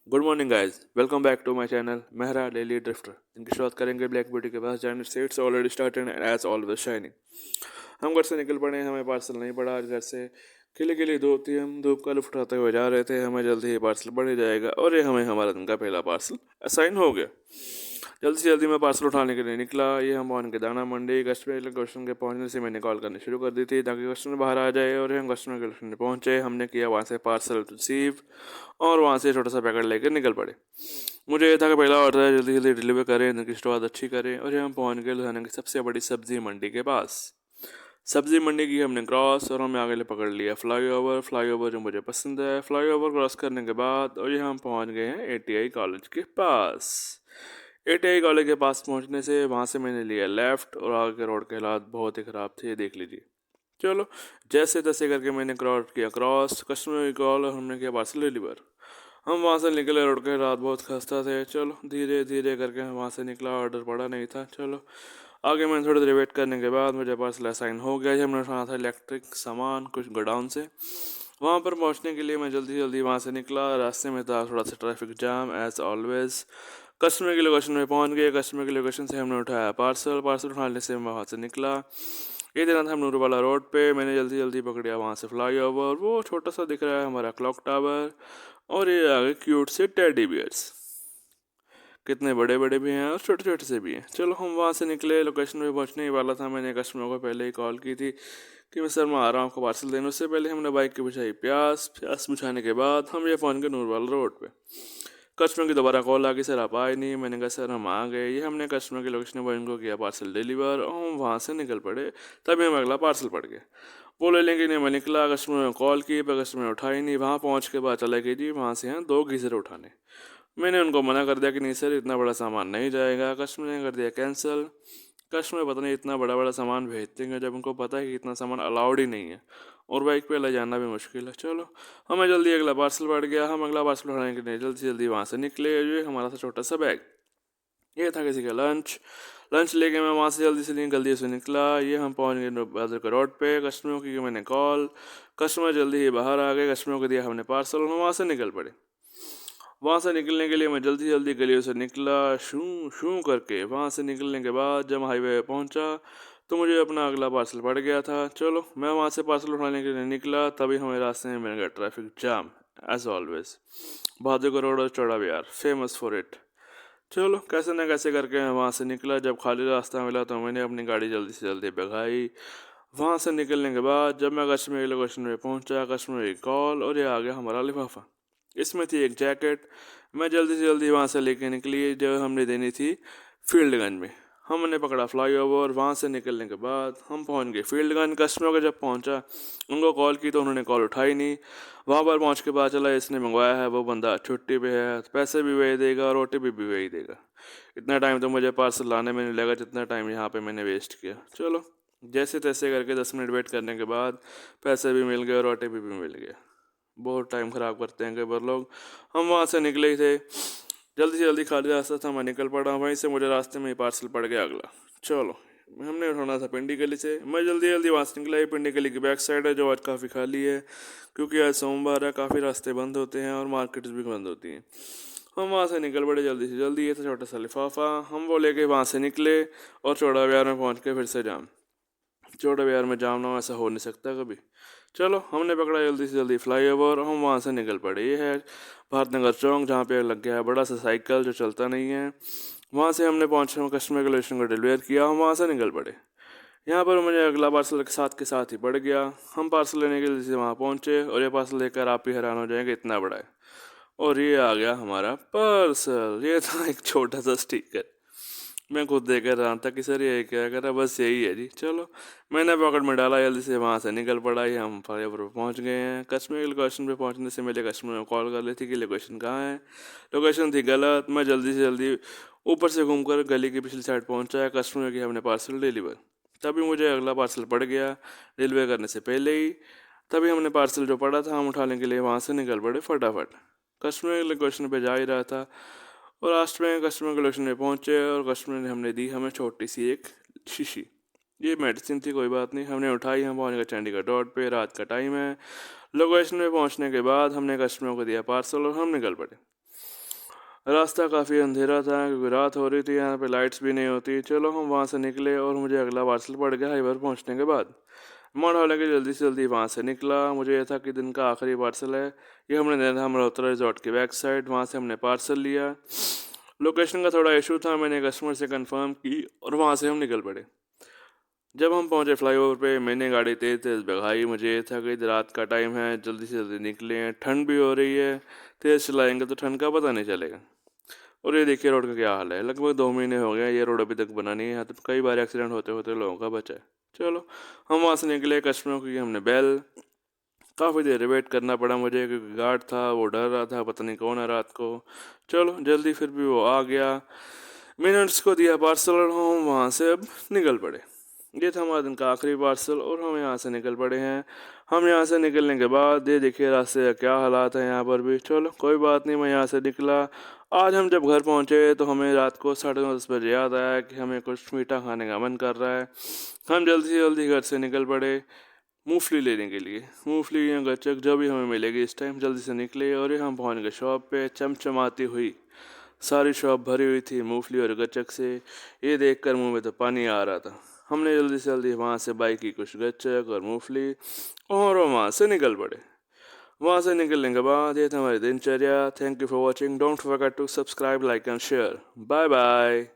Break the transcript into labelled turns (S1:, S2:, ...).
S1: Good morning guys, welcome back to my channel Mehra Daily Drifter. इनकी शुरुआत करेंगे Black Beauty के पास जाने से। It's already started and as always shining. हम घर से निकल पड़े हैं, हमें पार्सल नहीं पड़ा आज घर से। खिली खिली धूप थी, हम धूप का लुफ्ट उठाते हुए जा रहे थे। हमें जल्दी ही पार्सल पड़ ही जाएगा और ये हमें हमारा दिन का पहला पार्सल असाइन हो गया। जल्दी से जल्दी मैं पार्सल उठाने के लिए निकला। ये हम पहुंच के दाना मंडी। कस्टमर लोकेशन के पहुंचने से मैंने कॉल करनी शुरू कर दी थी ताकि कस्टमर बाहर आ जाए। और हम कस्टमर के लोकेशन पे पहुंचे, हमने किया वहाँ से पार्सल रिसीव और वहाँ से छोटा सा पैकेट लेकर निकल पड़े। मुझे ये था कि पहला ऑर्डर है, जल्दी जल्दी डिलीवर करें, इनकी शुरुआत अच्छी करें। और हम पहुँच गए लुधियाना की सबसे बड़ी सब्जी मंडी के पास। सब्जी मंडी की हमने क्रॉस और हमें आगे पकड़ लिया फ्लाईओवर। फ्लाईओवर जो मुझे पसंद है। फ्लाईओवर क्रॉस करने के बाद और ये हम पहुंच गए हैं एटीआई कॉलेज के पास। एटीआई कॉलेज के पास पहुंचने से वहां से मैंने लिया लेफ्ट और आगे के रोड के हालात बहुत ही ख़राब थे, देख लीजिए। चलो, जैसे तैसे करके मैंने क्रॉस किया क्रॉस, कस्टमर की कॉल और हमने किया पार्सल डिलीवर। हम वहाँ से निकले, रोड के हालात बहुत खस्ता थे। चलो धीरे धीरे करके हम वहाँ से निकला, ऑर्डर पड़ा नहीं था। चलो आगे मैंने थोड़ी देर वेट करने के बाद मुझे पार्सल असाइन हो गया। हमने उठाना था इलेक्ट्रिक सामान कुछ गोडाउन से। वहाँ पर पहुँचने के लिए मैं जल्दी जल्दी वहाँ से निकला। रास्ते में था थोड़ा सा traffic jam as always. Customer के लोकेशन में पहुँच गए। कस्टमर के लोकेशन से हमने उठाया पार्सल। पार्सल उठाने से मैं वहाँ से निकला। ये देना था हम नूर वाला रोड पे। मैंने जल्दी जल्दी पकड़ा वहाँ से फ्लाई ओवर। वो छोटा सा दिख रहा है हमारा क्लॉक टावर। और ये आगे क्यूट से टेडी बियर्स, कितने बड़े बड़े भी हैं और छोटे छोटे से भी हैं। चलो हम वहाँ से निकले। लोकेशन पे पहुँचने ही वाला था। मैंने कस्टमर को पहले ही कॉल की थी कि मैं सर मैं आ रहा हूँ आपको पार्सल देने। उससे पहले हमने बाइक की बुझाई प्यास। प्यास बुझाने के बाद हम ये पहुँच गए नूरवाला रोड पे। कस्टमर की दोबारा कॉल आ गई, सर आप आए नहीं। मैंने कहा सर हम आ गए। ये हमने कस्टमर के लोकेशन पर इनको किया पार्सल डिलीवर और हम वहाँ से निकल पड़े। तभी हमें अगला पार्सल पड़ गया। वो ले लेंगे नहीं, मैं निकला। कस्टमर ने कॉल की पर कस्टमर ने उठाई नहीं। वहाँ पहुँच के बाद चला गई जी वहाँ से हैं 2 गीज़र उठाने। मैंने उनको मना कर दिया कि नहीं सर इतना बड़ा सामान नहीं जाएगा। कस्टमर ने कर दिया कैंसिल। कस्टमर पता नहीं इतना बड़ा बड़ा सामान भेजते हैं जब उनको पता है कि इतना सामान अलाउड ही नहीं है और बाइक पे ले जाना भी मुश्किल है। चलो हमें जल्दी अगला पार्सल बढ़ गया। हम अगला पार्सल उठाने के लिए जल्दी जल्दी वहाँ से निकले। ये हमारा था छोटा सा बैग, ये था किसी का लंच। लंच लेके मैं वहाँ से जल्दी से निकला। ये हम पहुँच गए बाजार के रोड पे। कस्टमर की मैंने कॉल, कस्टमर जल्दी ही बाहर आ गए। कस्टमर को दिया हमने पार्सल और हम वहाँ से निकल पड़े। वहाँ से निकलने के लिए मैं जल्दी जल्दी गलियों से निकला शू शू करके। वहाँ से निकलने के बाद जब हाईवे पे पहुँचा तो मुझे अपना अगला पार्सल पड़ गया था। चलो मैं वहाँ से पार्सल उठाने के लिए निकला, तभी हमें रास्ते में मिल गया ट्रैफिक जाम एज ऑलवेज। बहादुर रोड और चौड़ा बाजार फेमस फॉर इट। चलो कैसे ना कैसे करके मैं वहाँ से निकला। जब खाली रास्ता मिला तो मैंने अपनी गाड़ी जल्दी से जल्दी भगाई। वहाँ से निकलने के बाद जब मैं कश्मीर के लोकेशन पे पहुँचा, कश्मीर की कॉल और ये आ गया हमारा लिफाफा। इसमें थी एक जैकेट। मैं जल्दी से जल्दी वहाँ से लेके निकली जो हमने देनी थी फील्डगंज में। हमने पकड़ा फ्लाईओवर। वहाँ से निकलने के बाद हम पहुँच गए फील्डगंज। कस्टमर का जब पहुँचा उनको कॉल की तो उन्होंने कॉल उठाई नहीं। वहाँ पर पहुँच के पता चला इसने मंगवाया है वो बंदा छुट्टी पे है, पैसे भी वही देगा और ओटीपी भी वही देगा। इतना टाइम तो मुझे पार्सल लाने में नहीं लगा जितना टाइम यहाँ पे मैंने वेस्ट किया। चलो जैसे तैसे करके 10 मिनट वेट करने के बाद पैसे भी मिल गए और ओटीपी भी मिल गया। बहुत टाइम ख़राब करते हैं कई बार लोग। हम वहाँ से निकले ही थे, जल्दी से जल्दी खाली रास्ता था, मैं निकल पड़ा। वहीं से मुझे रास्ते में ही पार्सल पड़ गया अगला। चलो हमने उठाना था पिंडी गली से। मैं जल्दी जल्दी वहाँ से निकला। ये पिंडी गली की बैक साइड है जो आज काफ़ी खाली है क्योंकि आज सोमवार है। काफ़ी रास्ते बंद होते हैं और मार्केट्स भी बंद होती हैं। हम वहाँ से निकल पड़े जल्दी से जल्दी। ये था छोटा सा लिफाफा। हम वो लेके वहाँ से निकले और चौड़ा बाजार में पहुँच के फिर से जाम। चौड़ा बाजार में जाम ना हो ऐसा हो नहीं सकता कभी। चलो हमने पकड़ा जल्दी से जल्दी फ्लाईओवर और हम वहाँ से निकल पड़े। ये है भारत नगर चौक जहाँ पे लग गया है बड़ा सा साइकिल जो चलता नहीं है। वहाँ से हमने पहुँच कस्टमर के लोकेशन को डिलीवर किया। हम वहाँ से निकल पड़े। यहाँ पर मुझे अगला पार्सल के साथ ही पड़ गया। हम पार्सल लेने के लिए वहाँ पहुँचे और ये पार्सल लेकर आप ही हैरान हो जाएंगे इतना बड़ा है। और ये आ गया हमारा पार्सल। ये था एक छोटा सा स्टिकर। मैं खुद देख कर रहा था कि सर ये क्या कर रहा है, बस यही है जी। चलो मैंने पॉकेट में डाला, जल्दी से वहाँ से निकल पड़ा। ये हम फ्लाईओवर पर पहुँच गए हैं। कश्मीर के लोकेशन पे पहुँचने से मेरे कस्टमर को कॉल कर ली थी कि लोकेशन कहाँ है। लोकेशन थी गलत। मैं जल्दी से जल्दी ऊपर से घूमकर गली की पिछली साइड पहुँचा। कस्टमर की हमने पार्सल डिलीवर। तभी मुझे अगला पार्सल पड़ गया डिलीवर करने से पहले ही। तभी हमने पार्सल जो पड़ा था हम उठाने के लिए वहाँ से निकल पड़े फटाफट। कस्टमर के लोकेशन पे जा ही रहा था और लास्ट में कस्टमर के लोकेशन पे पहुँचे और कस्टमर ने हमने दी हमें छोटी सी एक शीशी। ये मेडिसिन थी, कोई बात नहीं, हमने उठाई। हम पहुँच गए चंडीगढ़ रोड पे। रात का टाइम है। लोकेशन पे पहुँचने के बाद हमने कस्टमर को दिया पार्सल और हम निकल पड़े। रास्ता काफ़ी अंधेरा था क्योंकि रात हो रही थी, यहाँ पे लाइट्स भी नहीं होती। चलो हम वहाँ से निकले और मुझे अगला पार्सल पड़ गया हाईवे पहुँचने के बाद। मन हो लगे जल्दी से जल्दी वहाँ से निकला। मुझे ये था कि दिन का आखिरी पार्सल है। ये हमने देना था मल्होत्रा रिजॉर्ट की बैक साइड। वहाँ से हमने पार्सल लिया। लोकेशन का थोड़ा इशू था, मैंने कस्टमर से कंफर्म की और वहाँ से हम निकल पड़े। जब हम पहुंचे फ्लाईओवर पे, मैंने गाड़ी तेज तेज भगाई। मुझे ये था कि रात का टाइम है, जल्दी से जल्दी निकले। ठंड भी हो रही है, तेज चलाएंगे तो ठंड का पता नहीं चलेगा। और ये देखिए रोड का क्या हाल है। लगभग 2 महीने हो गए, ये रोड अभी तक बना नहीं है। यहाँ तो कई बार एक्सीडेंट होते होते लोगों का बचा है। चलो हम वहाँ से निकले। कस्टमरों की हमने बेल, काफ़ी देर वेट करना पड़ा मुझे क्योंकि गार्ड था, वो डर रहा था पता नहीं कौन है रात को। चलो जल्दी फिर भी वो आ गया। मिनट्स को दिया पार्सल और हम वहाँ से अब निकल पड़े। ये था हमारे दिन का आखिरी पार्सल और हम यहाँ से निकल पड़े हैं। हम यहाँ से निकलने के बाद ये देखिए रास्ते का क्या हालात है यहाँ पर भी। चलो कोई बात नहीं, मैं यहाँ से निकला। आज हम जब घर पहुँचे तो हमें रात को 9:30 बजे याद आया कि हमें कुछ मीठा खाने का मन कर रहा है। हम जल्दी से जल्दी घर से निकल पड़े मूंगफली लेने के लिए। मूंगफली या गच्चक जो भी हमें मिलेगी इस टाइम, जल्दी से निकले और ये हम पहुँच गए शॉप पे। चमचमाती हुई सारी शॉप भरी हुई थी मूंगफली और गच्चक से। ये देखकर मुंह में तो पानी आ रहा था। हमने जल्दी से जल्दी वहाँ से बाई की कुछ गच्चक और मूंगफली और वहाँ से निकल पड़े। वहाँ से निकलने के बाद ये था हमारी दिनचर्या। Thank you for watching. Don't forget to subscribe, like and share. Bye bye.